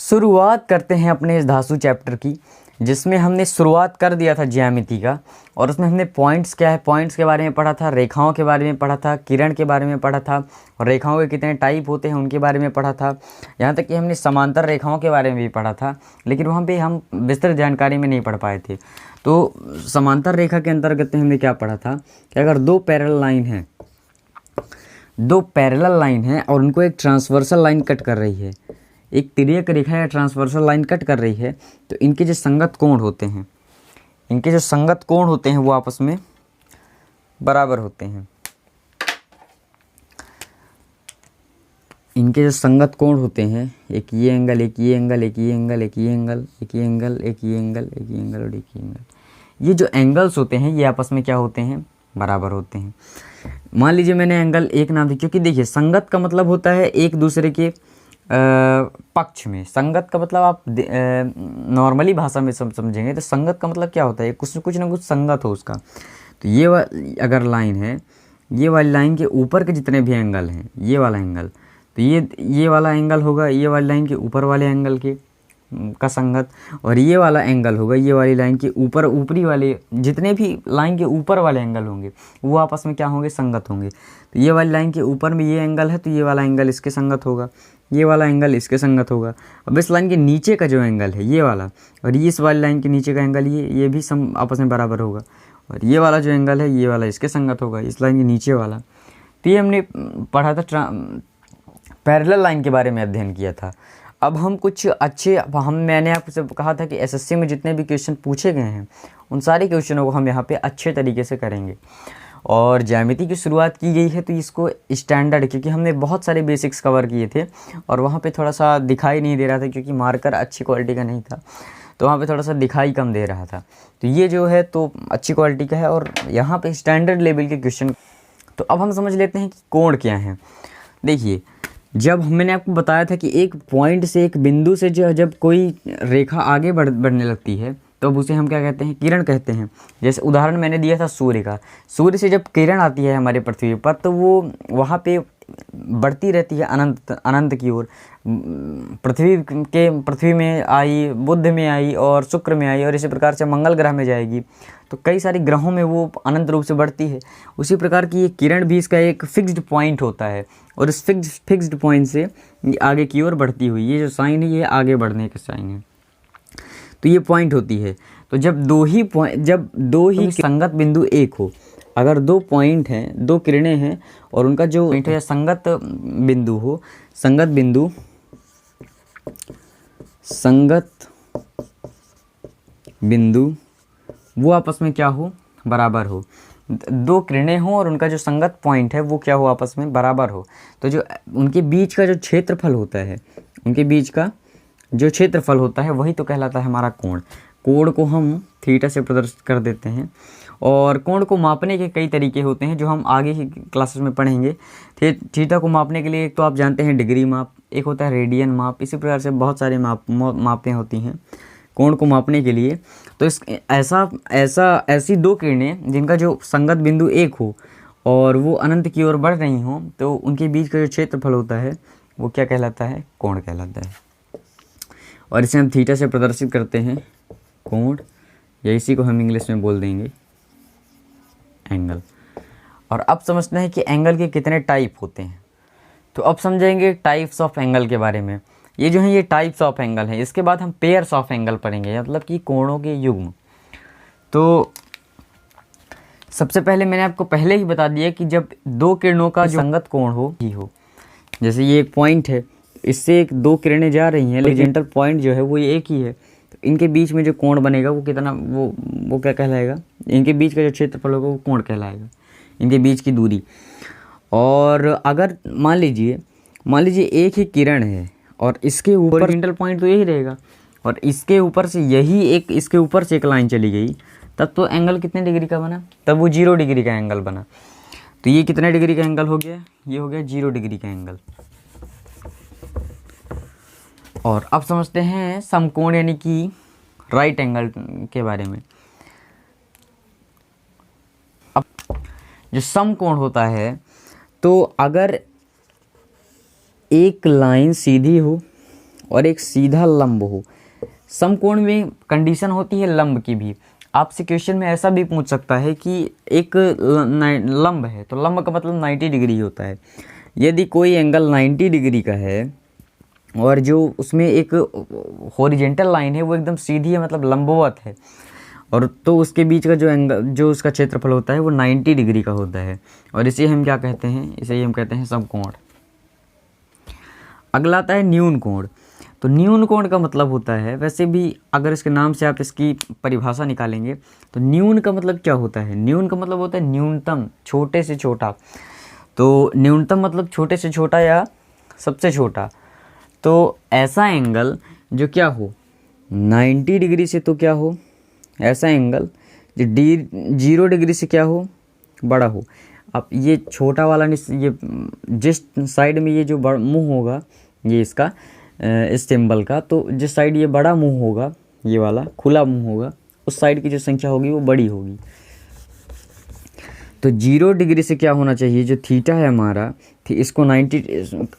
शुरुआत करते हैं अपने इस धासु चैप्टर की, जिसमें हमने शुरुआत कर दिया था ज्यामिति का। और उसमें हमने पॉइंट्स क्या है, पॉइंट्स के बारे में पढ़ा था, रेखाओं के बारे में पढ़ा था, किरण के बारे में पढ़ा था, और रेखाओं के कितने टाइप होते हैं उनके बारे में पढ़ा था। यहाँ तक कि हमने समांतर रेखाओं के बारे में भी पढ़ा था, लेकिन वहाँ पे हम विस्तृत जानकारी में नहीं पढ़ पाए थे। तो समांतर रेखा के अंतर्गत हमने क्या पढ़ा था कि अगर दो पैरेलल लाइन है और उनको एक ट्रांसवर्सल लाइन कट कर रही है, एक तिर्यक रेखा या ट्रांसवर्सल लाइन कट कर रही है, तो इनके जो संगत कोण होते हैं वो आपस में बराबर होते हैं। इनके जो संगत कोण होते हैं, एक ये एंगल, एक ये एंगल, एक ये एंगल, एक ये एंगल, एक ये एंगल, एक ये एंगल, एक ये एंगल और एक ये एंगल, ये जो एंगल्स होते हैं ये आपस में क्या होते हैं, बराबर होते हैं। मान लीजिए मैंने एंगल एक नाम दिया, क्योंकि देखिए संगत का मतलब होता है एक दूसरे के पक्ष में। संगत का मतलब आप नॉर्मली भाषा में समझेंगे तो संगत का मतलब क्या होता है, कुछ ना कुछ संगत हो उसका। तो ये अगर लाइन है, ये वाली लाइन के ऊपर के जितने भी एंगल हैं, ये वाला एंगल, तो ये वाला एंगल होगा ये वाली लाइन के ऊपर वाले एंगल के का संगत, और ये वाला एंगल होगा ये वाली लाइन के ऊपरी वाले, जितने भी लाइन के ऊपर वाले एंगल होंगे वो आपस में क्या होंगे, संगत होंगे। तो ये वाली लाइन के ऊपर में ये एंगल है तो ये वाला एंगल इसके संगत होगा, ये वाला एंगल इसके संगत होगा। अब इस लाइन के नीचे का जो एंगल है ये वाला, और ये इस वाली लाइन के नीचे का एंगल ये भी आपस में बराबर होगा, और ये वाला जो एंगल है ये वाला इसके संगत होगा, इस लाइन के नीचे वाला। तो ये हमने पढ़ा था, पैरेलल लाइन के बारे में अध्ययन किया था। अब हम कुछ अच्छे, मैंने आपसे कहा था कि एसएससी में जितने भी क्वेश्चन पूछे गए हैं उन सारे क्वेश्चनों को हम यहाँ पे अच्छे तरीके से करेंगे। और ज्यामिति की शुरुआत की गई है तो इसको स्टैंडर्ड, क्योंकि हमने बहुत सारे बेसिक्स कवर किए थे और वहाँ पे थोड़ा सा दिखाई नहीं दे रहा था क्योंकि मार्कर अच्छी क्वालिटी का नहीं था, तो वहाँ पे थोड़ा सा दिखाई कम दे रहा था। तो ये जो है तो अच्छी क्वालिटी का है और यहाँ पे स्टैंडर्ड लेवल के क्वेश्चन। तो अब हम समझ लेते हैं कि कोण क्या है। देखिए, जब मैंने आपको बताया था कि एक पॉइंट से, एक बिंदु से जब कोई रेखा आगे बढ़ने लगती है तो अब उसे हम क्या कहते हैं, किरण कहते हैं। जैसे उदाहरण मैंने दिया था सूर्य का, सूर्य से जब किरण आती है हमारे पृथ्वी पर तो वो वहाँ पे बढ़ती रहती है अनंत की ओर। पृथ्वी में आई, बुध में आई और शुक्र में आई और इसी प्रकार से मंगल ग्रह में जाएगी, तो कई सारे ग्रहों में वो अनंत रूप से बढ़ती है। उसी प्रकार की ये किरण भी, इसका एक फिक्स्ड पॉइंट होता है और इस फिक्स्ड पॉइंट से आगे की ओर बढ़ती हुई, ये जो साइन है ये आगे बढ़ने का साइन है, तो ये पॉइंट होती है। तो जब दो ही संगत बिंदु एक हो, अगर दो पॉइंट हैं, दो किरणें हैं और उनका जो पॉइंट है संगत बिंदु वो आपस में क्या हो, बराबर हो। दो किरणें हों और उनका जो संगत पॉइंट है वो क्या हो, आपस में बराबर हो। तो जो उनके बीच का जो क्षेत्रफल होता है, वही तो कहलाता है हमारा कोण। कोण को हम थीटा से प्रदर्शित कर देते हैं और कोण को मापने के कई तरीके होते हैं जो हम आगे ही क्लासेस में पढ़ेंगे। थीटा को मापने के लिए एक तो आप जानते हैं डिग्री माप, एक होता है रेडियन माप, इसी प्रकार से बहुत सारे मापें होती हैं कोण को मापने के लिए। तो ऐसी दो किरणें जिनका जो संगत बिंदु एक हो और वो अनंत की ओर बढ़ रही हों, तो उनके बीच का जो क्षेत्रफल होता है वो क्या कहलाता है, कोण कहलाता है। और इसे हम थीटा से प्रदर्शित करते हैं, कोण, या इसी को हम इंग्लिश में बोल देंगे एंगल। और अब समझते हैं कि एंगल के कितने टाइप होते हैं। तो अब समझेंगे टाइप्स ऑफ एंगल के बारे में। ये जो है ये टाइप्स ऑफ एंगल है। इसके बाद हम पेयर्स ऑफ एंगल पढ़ेंगे, मतलब कि कोणों के युग्म। तो सबसे पहले मैंने आपको पहले ही बता दिया कि जब दो किरणों का जो संगत कोण हो, जैसे ये एक पॉइंट है, इससे दो किरणें जा रही हैं, हॉरिजॉन्टल पॉइंट जो है वो ये एक ही है, तो इनके बीच में जो कोण बनेगा वो कितना, वो क्या कहलाएगा, इनके बीच का जो क्षेत्रफल होगा वो कोण कहलाएगा, इनके बीच की दूरी। और अगर मान लीजिए एक ही किरण है और इसके ऊपर हॉरिजॉन्टल पॉइंट तो यही रहेगा और इसके ऊपर से एक लाइन चली गई, तब तो एंगल कितने डिग्री का बना, तब वो 0 डिग्री का एंगल बना। तो ये कितने डिग्री का एंगल हो गया, ये हो गया 0 डिग्री का एंगल। और अब समझते हैं समकोण यानी कि राइट एंगल के बारे में। अब जो समकोण होता है, तो अगर एक लाइन सीधी हो और एक सीधा लंब हो। समकोण में कंडीशन होती है लंब की भी। आपसे क्वेश्चन में ऐसा भी पूछ सकता है कि एक लंब है, तो लंब का मतलब 90 डिग्री होता है। यदि कोई एंगल 90 डिग्री का है और जो उसमें एक हॉरिजेंटल लाइन है वो एकदम सीधी है, मतलब लंबवत है, और तो उसके बीच का जो एंगल, जो उसका क्षेत्रफल होता है वो 90 डिग्री का होता है, और इसे हम क्या कहते हैं, इसे हम कहते हैं समकोण। अगला आता है न्यून कोण। तो न्यून कोण का मतलब होता है, वैसे भी अगर इसके नाम से आप इसकी परिभाषा निकालेंगे तो न्यून का मतलब क्या होता है, न्यून का मतलब होता है न्यूनतम, छोटे से छोटा। तो न्यूनतम मतलब छोटे से छोटा या सबसे छोटा। तो ऐसा एंगल जो क्या हो 90 डिग्री से, तो क्या हो ऐसा एंगल जो 0 डिग्री से क्या हो बड़ा हो। अब ये छोटा वाला, ये जिस साइड में ये जो मुंह होगा ये इसका इस सिंबल का, तो जिस साइड ये बड़ा मुंह होगा, ये वाला खुला मुंह होगा, उस साइड की जो संख्या होगी वो बड़ी होगी। तो 0 डिग्री से क्या होना चाहिए, जो थीटा है हमारा, इसको 90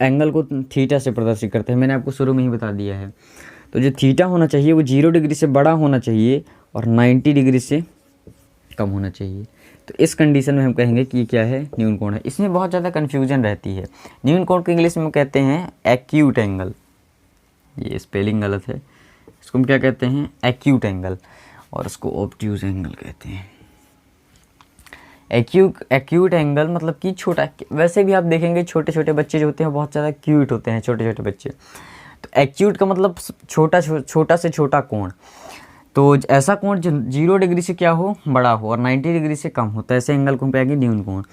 एंगल को थीटा से प्रदर्शित करते हैं, मैंने आपको शुरू में ही बता दिया है। तो जो थीटा होना चाहिए वो 0 डिग्री से बड़ा होना चाहिए और 90 डिग्री से कम होना चाहिए। तो इस कंडीशन में हम कहेंगे कि क्या है, न्यून कोण है। इसमें बहुत ज़्यादा कन्फ्यूजन रहती है। न्यून कोण को इंग्लिश में कहते हैं एक्यूट एंगल, ये स्पेलिंग गलत है, इसको हम क्या कहते हैं एक्यूट एंगल, और इसको ऑब्ट्यूज एंगल कहते हैं। एक्यूट एंगल मतलब कि छोटा। वैसे भी आप देखेंगे छोटे छोटे बच्चे जो होते हैं बहुत ज़्यादा क्यूट होते हैं, छोटे छोटे बच्चे। तो एक्यूट का मतलब छोटा से छोटा कोण। तो ऐसा कोण जो 0 डिग्री से क्या हो बड़ा हो और 90 डिग्री से कम हो, तो ऐसे एंगल को हम कहेंगे न्यून कोण।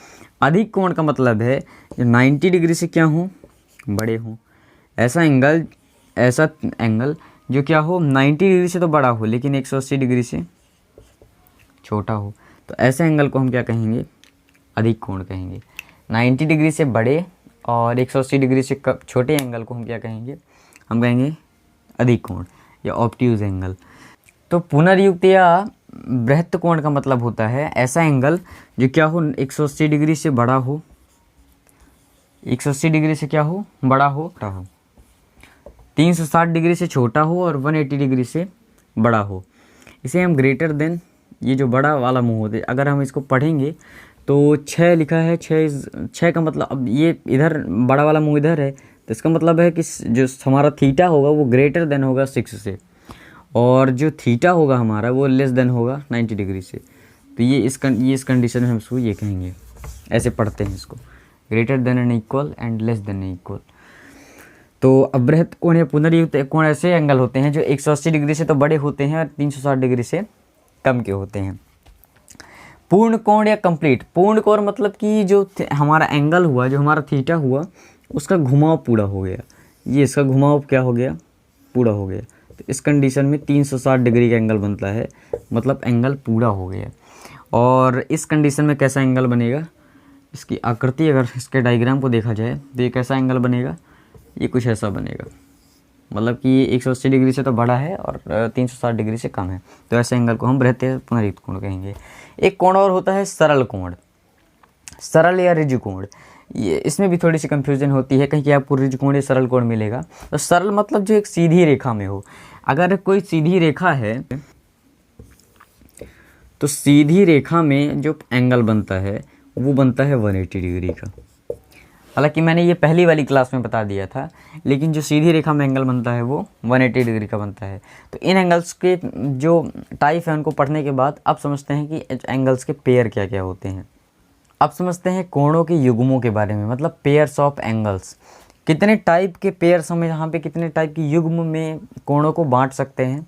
अधिक कोण का मतलब है जो 90 डिग्री से क्या हो बड़े हो। ऐसा एंगल जो क्या हो 90 डिग्री से तो बड़ा हो लेकिन 180 डिग्री से छोटा हो, तो ऐसे एंगल को हम क्या कहेंगे, अधिक कोण कहेंगे। 90 डिग्री से बड़े और 180 डिग्री से छोटे एंगल को हम क्या कहेंगे, हम कहेंगे अधिक कोण या ऑब्ट्यूज एंगल। तो पुनर्युक्त या बृहत्त कोण का मतलब होता है ऐसा एंगल जो क्या हो 180 डिग्री से बड़ा हो, 180 डिग्री से क्या हो बड़ा हो, 360 डिग्री से छोटा हो और 180 डिग्री से बड़ा हो। इसे हम ग्रेटर देन, ये जो बड़ा वाला मुंह होते, अगर हम इसको पढ़ेंगे तो 6 लिखा है, 6 का मतलब, अब ये इधर बड़ा वाला मुंह इधर है, तो इसका मतलब है कि जो हमारा थीटा होगा वो ग्रेटर देन होगा 6 से, और जो थीटा होगा हमारा वो लेस देन होगा 90 डिग्री से। तो ये इस कंडीशन में हम इसको ये कहेंगे, ऐसे पढ़ते हैं इसको, greater than N equal and less than N equal. तो अबृहत कोण या पुनर्युक्त कोण ऐसे एंगल होते हैं जो 180 डिग्री से तो बड़े होते हैं और 360 डिग्री से कम के होते हैं। पूर्ण कोण या कंप्लीट। पूर्ण कोण मतलब कि जो हमारा एंगल हुआ, जो हमारा थीटा हुआ, उसका घुमाव पूरा हो गया, ये इसका घुमाव क्या हो गया पूरा हो गया। तो इस कंडीशन में 360 डिग्री का एंगल बनता है, मतलब एंगल पूरा हो गया। और इस कंडीशन में कैसा एंगल बनेगा, इसकी आकृति अगर इसके डायग्राम को देखा जाए तो ये कैसा एंगल बनेगा, ये कुछ ऐसा बनेगा, मतलब कि ये 180 डिग्री से तो बड़ा है और 360 डिग्री से कम है। तो ऐसे एंगल को हम बृहत्त या पुनर्युक्त कोण कहेंगे। एक कोण और होता है सरल कोण, सरल या ऋजु कोण। ये इसमें भी थोड़ी सी कंफ्यूजन होती है, कहीं कि आपको ऋजु कोण या सरल कोण मिलेगा। तो सरल मतलब जो एक सीधी रेखा में हो। अगर कोई सीधी रेखा है तो सीधी रेखा में जो एंगल बनता है वो बनता है 180 डिग्री का। हालांकि मैंने ये पहली वाली क्लास में बता दिया था, लेकिन जो सीधी रेखा में एंगल बनता है वो 180 डिग्री का बनता है। तो इन एंगल्स के जो टाइप है उनको पढ़ने के बाद अब समझते हैं कि एंगल्स के पेयर क्या क्या होते हैं। अब समझते हैं कोणों के युग्मों के बारे में, मतलब पेयर्स ऑफ एंगल्स। कितने टाइप के पेयर्स हम यहाँ पे कितने टाइप की युग्म में कोणों को बांट सकते हैं,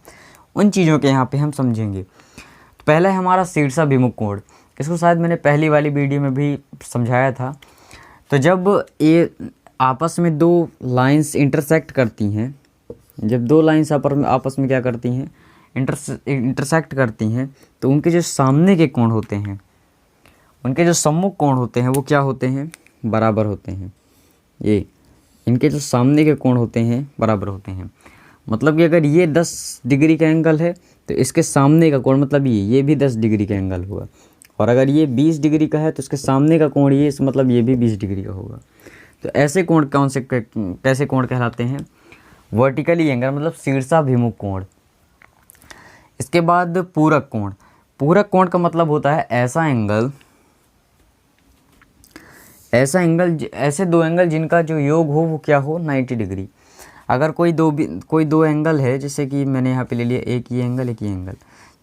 उन चीज़ों के यहाँ पे हम समझेंगे। तो पहला है हमारा शीर्षाभिमुख कोण। इसको शायद मैंने पहली वाली वीडियो में भी समझाया था। तो जब ये आपस में दो लाइंस इंटरसेक्ट करती हैं, जब दो लाइंस आपस में क्या करती हैं, इंटरसेक्ट करती हैं, तो उनके जो सामने के कोण होते हैं, उनके जो सम्मुख कोण होते हैं वो क्या होते हैं, बराबर होते हैं। ये इनके जो सामने के कोण होते हैं बराबर होते हैं। मतलब कि अगर ये 10 डिग्री का एंगल है तो इसके सामने का कोण मतलब ये भी 10 डिग्री का एंगल हुआ, और अगर ये 20 डिग्री का है तो इसके सामने का कोण ये, मतलब ये भी 20 डिग्री का होगा। तो ऐसे कोण कैसे कोण कहलाते हैं, वर्टिकली एंगल मतलब शीर्षाभिमुख कोण। इसके बाद पूरक कोण। पूरक कोण का मतलब होता है ऐसा एंगल ऐसे दो एंगल जिनका जो योग हो वो क्या हो 90 डिग्री। अगर कोई दो एंगल है, जैसे कि मैंने यहाँ पे ले लिया एक ये एंगल एक ये एंगल,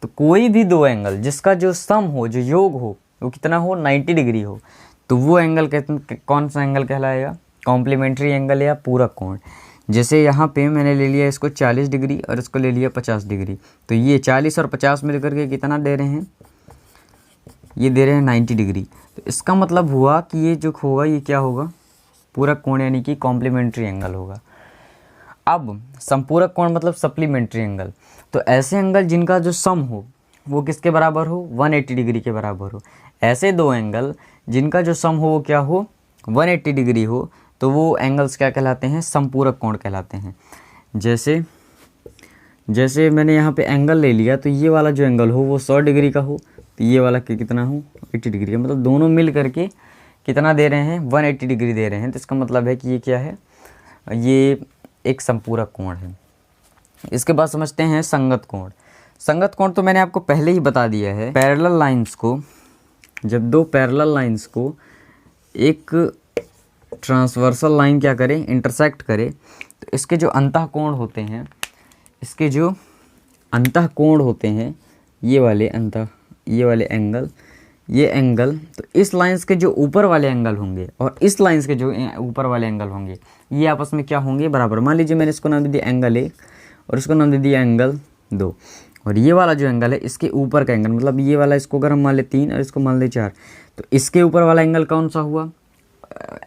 तो कोई भी दो एंगल जिसका जो सम हो जो योग हो वो कितना हो 90 डिग्री हो, तो वो एंगल कौन सा एंगल कहलाएगा, कॉम्प्लीमेंट्री एंगल या पूरक कोण। जैसे यहाँ पे मैंने ले लिया इसको 40 डिग्री और इसको ले लिया 50 डिग्री, तो ये 40 और 50 मिलकर के कितना दे रहे हैं, ये दे रहे हैं 90 डिग्री। तो इसका मतलब हुआ कि ये जो होगा ये क्या होगा, पूरक कोण यानी कि कॉम्प्लीमेंट्री एंगल होगा। अब संपूरक कोण मतलब सप्लीमेंट्री एंगल। तो ऐसे एंगल जिनका जो सम हो वो किसके बराबर हो 180 डिग्री के बराबर हो। ऐसे दो एंगल जिनका जो सम हो वो क्या हो 180 डिग्री हो, तो वो एंगल्स क्या कहलाते हैं, समपूरक कोण कहलाते हैं। जैसे मैंने यहाँ पे एंगल ले लिया, तो ये वाला जो एंगल हो वो 100 डिग्री का हो, तो ये वाला कितना हो 80 डिग्री का, मतलब दोनों मिल करके कितना दे रहे हैं 180 डिग्री दे रहे हैं। तो इसका मतलब है कि ये क्या है, ये एक संपूरक कोण है। इसके बाद समझते हैं संगत कोण। संगत कोण तो मैंने आपको पहले ही बता दिया है। पैरेलल लाइंस को, जब दो पैरेलल लाइंस को एक ट्रांसवर्सल लाइन क्या करे, इंटरसेक्ट करे, तो इसके जो अंतः कोण होते हैं, इसके जो अंतः कोण होते हैं, ये वाले एंगल, ये एंगल, तो इस लाइंस के जो ऊपर वाले एंगल होंगे और इस लाइंस के जो ऊपर वाले एंगल होंगे, ये आपस में क्या होंगे, बराबर। मान लीजिए मैंने इसको नाम दे दिया एंगल 1 और इसको नाम दे दिया एंगल 2, और ये वाला जो एंगल है इसके ऊपर का एंगल, मतलब ये वाला, इसको अगर हम मान ले 3 और इसको मान ले 4, तो इसके ऊपर वाला एंगल कौन सा हुआ,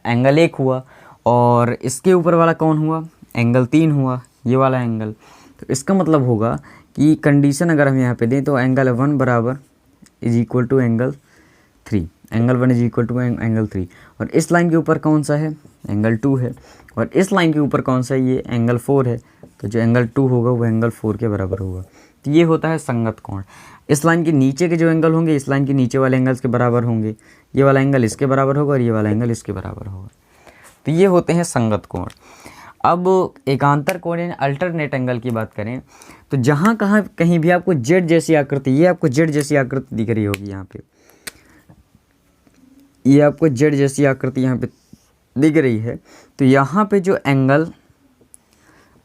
एंगल 1 हुआ, और इसके ऊपर वाला कौन हुआ, एंगल 3 हुआ, ये वाला एंगल। तो इसका मतलब होगा कि कंडीशन अगर हम यहाँ पे दें तो एंगल 1 बराबर is equal to angle 3, angle 1 is equal to angle 3, और इस लाइन के ऊपर कौन सा है, एंगल 2 है, और इस लाइन के ऊपर कौन सा है, ये एंगल 4 है, तो जो एंगल 2 होगा वो एंगल 4 के बराबर होगा। तो ये होता है संगत कोण। इस लाइन के नीचे के जो एंगल होंगे इस लाइन के नीचे वाले एंगल्स के बराबर होंगे, ये वाला एंगल इसके बराबर होगा और ये वाला एंगल इसके बराबर होगा, तो ये होते हैं संगत कोण। अब एकांतर कोण यानी अल्टरनेट एंगल की बात करें, तो जहाँ कहीं भी आपको जेड जैसी आकृति, ये आपको जेड जैसी आकृति दिख रही होगी यहाँ पे, ये आपको जेड जैसी आकृति यहाँ पे दिख रही है, तो यहाँ पे जो एंगल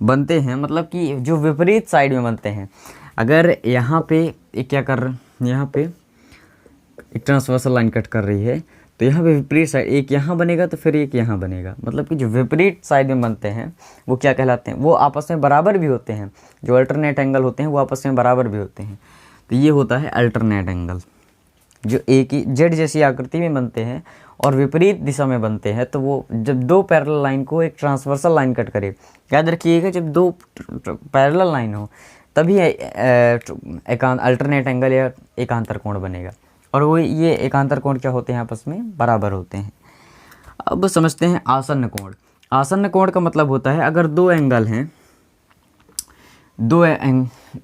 बनते हैं, मतलब कि जो विपरीत साइड में बनते हैं, अगर यहाँ पे एक क्या कर रहे हैं, यहाँ पे एक ट्रांसवर्सल लाइन कट कर रही है, तो यहाँ पे विपरीत साइड एक यहाँ बनेगा तो फिर एक यहाँ बनेगा, मतलब कि जो विपरीत साइड में बनते हैं वो क्या कहलाते हैं, वो आपस में बराबर भी होते हैं। जो अल्टरनेट एंगल होते हैं वो आपस में बराबर भी होते हैं, तो ये होता है अल्टरनेट एंगल। जो एक ही जेड जैसी आकृति में बनते हैं और विपरीत दिशा में बनते हैं, तो वो जब दो पैरेलल लाइन को एक ट्रांसवर्सल लाइन कट करे, याद रखिएगा जब दो पैरेलल लाइन हो तभी अल्टरनेट एंगल या एकांतर कोण बनेगा, और वो ये एकांतर कोण क्या होते हैं, आपस में बराबर होते हैं। अब समझते हैं आसन्न कोण। आसन्न कोण का मतलब होता है अगर दो एंगल हैं,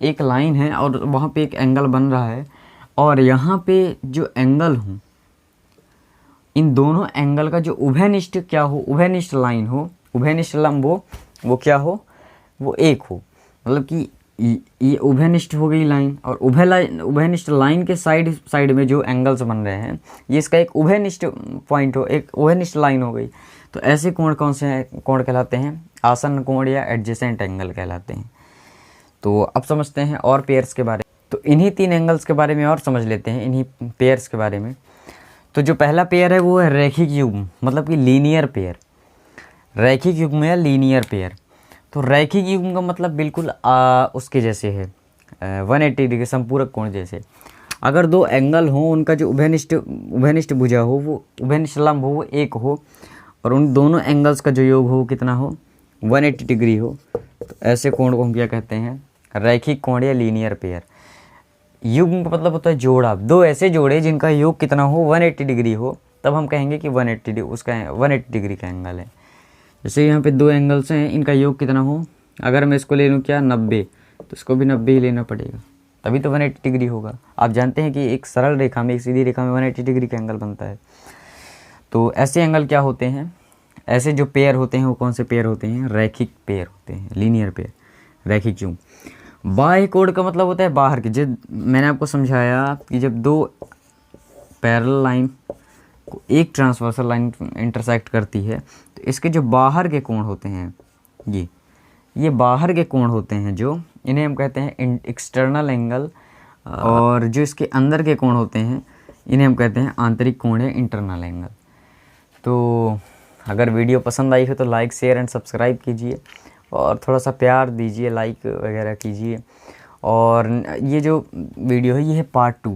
एक लाइन है और वहाँ पे एक एंगल बन रहा है, और यहाँ पे जो एंगल हो, इन दोनों एंगल का जो उभयनिष्ठ क्या हो, उभयनिष्ठ लाइन हो, उभयनिष्ठ लंब हो, वो क्या हो, वो एक हो। मतलब कि ये उभयनिष्ठ हो गई लाइन, और उभयनिष्ठ लाइन के साइड में जो एंगल्स बन रहे हैं, ये इसका एक उभयनिष्ठ पॉइंट हो, एक उभयनिष्ठ लाइन हो गई। तो ऐसे कोण कौन से कोण कहलाते हैं, आसन्न कोण या एडजेसेंट एंगल कहलाते हैं। तो अब समझते हैं और पेयर्स के बारे में। तो इन्हीं 3 एंगल्स के बारे में और समझ लेते हैं, इन्हीं पेयर्स के बारे में। तो जो पहला पेयर है वो है रैखिक युग्म, मतलब कि लीनियर पेयर, रैखिक युग्म या लीनियर पेयर। तो रैखिक युग्म का मतलब बिल्कुल उसके जैसे है, 180 डिग्री संपूरक कोण जैसे। अगर दो एंगल हो, उनका जो उभयनिष्ठ भुजा हो, वो उभयनिष्ठ लंब हो, वो एक हो, और उन दोनों एंगल्स का जो योग हो कितना हो, 180 डिग्री हो, तो ऐसे कोण को हम क्या कहते हैं, रैखिक कोण या लीनियर पेयर। युग्म का मतलब होता है जोड़ा, दो ऐसे जोड़े जिनका योग कितना हो, 180 डिग्री हो, तब हम कहेंगे कि 180 डिग्री का एंगल है। जैसे यहाँ पे दो एंगल्स हैं, इनका योग कितना हो, अगर मैं इसको ले लूँ क्या 90, तो इसको भी 90 ही लेना पड़ेगा, तभी तो 180 डिग्री होगा। आप जानते हैं कि एक सरल रेखा में, एक सीधी रेखा में 180 डिग्री का एंगल बनता है। तो ऐसे एंगल क्या होते हैं, ऐसे जो पेयर होते हैं वो कौन से पेयर होते हैं? रैखिक पेयर होते हैं, लीनियर पेयर, रैखिक क्यों? बाह्य कोण का मतलब होता है बाहर के। जब मैंने आपको समझाया कि जब दो पैरेलल लाइन को एक ट्रांसवर्सल लाइन इंटरसेक्ट करती है तो इसके जो बाहर के कोण होते हैं, ये बाहर के कोण होते हैं, जो इन्हें हम कहते हैं एक्सटर्नल एंगल, और जो इसके अंदर के कोण होते हैं इन्हें हम कहते हैं आंतरिक कोण या इंटरनल एंगल। तो अगर वीडियो पसंद आई हो तो लाइक, शेयर एंड सब्सक्राइब कीजिए और थोड़ा सा प्यार दीजिए, लाइक वगैरह कीजिए। और ये जो वीडियो है ये है पार्ट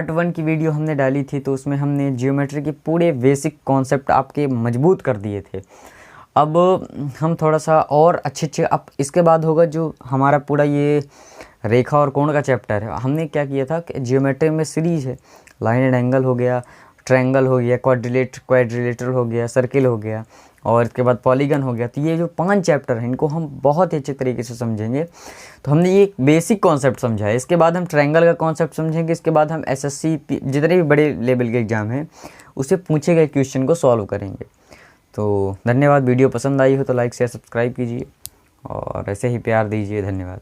1 की वीडियो हमने डाली थी, तो उसमें हमने ज्योमेट्री के पूरे बेसिक कॉन्सेप्ट आपके मजबूत कर दिए थे। अब हम थोड़ा सा और अच्छे अब इसके बाद होगा जो हमारा पूरा ये रेखा और कोण का चैप्टर है। हमने क्या किया था कि ज्योमेट्री में सीरीज है, लाइन एंड एंगल हो गया, ट्रायंगल हो गया, क्वाड्रिलेटरल हो गया, सर्किल हो गया, और इसके बाद पॉलीगन हो गया। तो ये जो 5 चैप्टर हैं इनको हम बहुत ही अच्छे तरीके से समझेंगे। तो हमने ये बेसिक कॉन्सेप्ट समझा है, इसके बाद हम ट्रायंगल का कॉन्सेप्ट समझेंगे, इसके बाद हम SSC जितने भी बड़े लेवल के एग्ज़ाम हैं उससे पूछे गए क्वेश्चन को सॉल्व करेंगे। तो धन्यवाद। वीडियो पसंद आई हो तो लाइक, शेयर, सब्सक्राइब कीजिए और ऐसे ही प्यार दीजिए। धन्यवाद।